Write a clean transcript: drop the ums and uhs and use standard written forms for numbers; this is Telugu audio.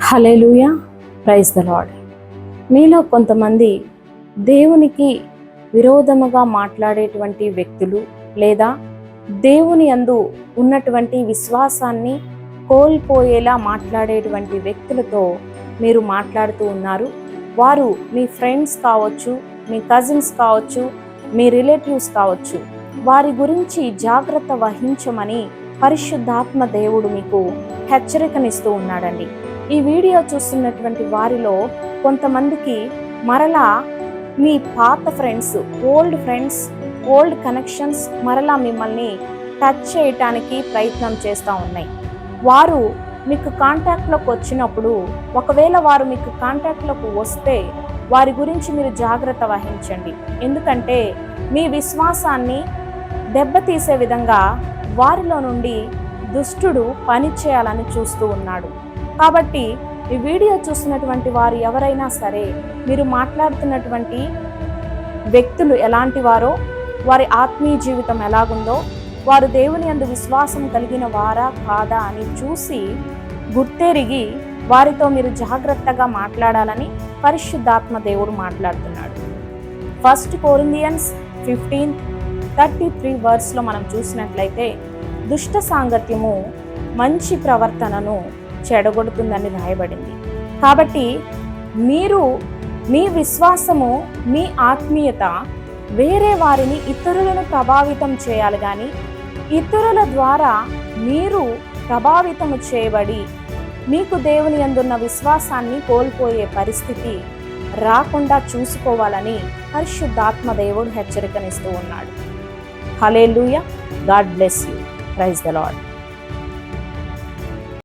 Hallelujah, praise the lord. మీలో కొంతమంది దేవునికి విరోధముగా మాట్లాడేటువంటి వ్యక్తులు లేదా దేవుని యందు ఉన్నటువంటి విశ్వాసాన్ని కోల్పోయేలా మాట్లాడేటువంటి వ్యక్తులతో మీరు మాట్లాడుతూ ఉన్నారు. వారు మీ ఫ్రెండ్స్ కావచ్చు, మీ కజిన్స్ కావచ్చు, మీ రిలేటివ్స్ కావచ్చు. వారి గురించి జాగ్రత్త వహించమని పరిశుద్ధాత్మ దేవుడు మీకు హెచ్చరికనిస్తూ ఉన్నాడండి. ఈ వీడియో చూస్తున్నటువంటి వారిలో కొంతమందికి మరలా మీ పాత ఫ్రెండ్స్, ఓల్డ్ కనెక్షన్స్ మరలా మిమ్మల్ని టచ్ చేయటానికి ప్రయత్నం చేస్తూ ఉన్నాయి. వారు మీకు కాంటాక్ట్లోకి వచ్చినప్పుడు, ఒకవేళ వారు మీకు కాంటాక్ట్లోకి వస్తే వారి గురించి మీరు జాగ్రత్త వహించండి. ఎందుకంటే మీ విశ్వాసాన్ని దెబ్బతీసే విధంగా వారిలో నుండి దుష్టుడు పని చేయాలని చూస్తూ ఉన్నాడు. కాబట్టి ఈ వీడియో చూస్తున్నటువంటి వారు ఎవరైనా సరే, మీరు మాట్లాడుతున్నటువంటి వ్యక్తులు ఎలాంటి వారో, వారి ఆత్మీయ జీవితం ఎలాగుందో, వారు దేవుని యందు విశ్వాసం కలిగిన వారా కాదా అని చూసి గుర్తెరిగి వారితో మీరు జాగ్రత్తగా మాట్లాడాలని పరిశుద్ధాత్మ దేవుడు మాట్లాడుతున్నాడు. 1 Corinthians 15:33 వర్స్లో మనం చూసినట్లయితే, దుష్ట సాంగత్యము మంచి ప్రవర్తనను చెడగొడుతుందని రాయబడింది. కాబట్టి మీరు మీ విశ్వాసము, మీ ఆత్మీయత వేరే వారిని, ఇతరులను ప్రభావితం చేయాలి కానీ ఇతరుల ద్వారా మీరు ప్రభావితము చేయబడి మీకు దేవుని యందున్న విశ్వాసాన్ని కోల్పోయే పరిస్థితి రాకుండా చూసుకోవాలని పరిశుద్ధాత్మ దేవుడు హెచ్చరికనిస్తూ ఉన్నాడు. Hallelujah, God bless you, praise the lord.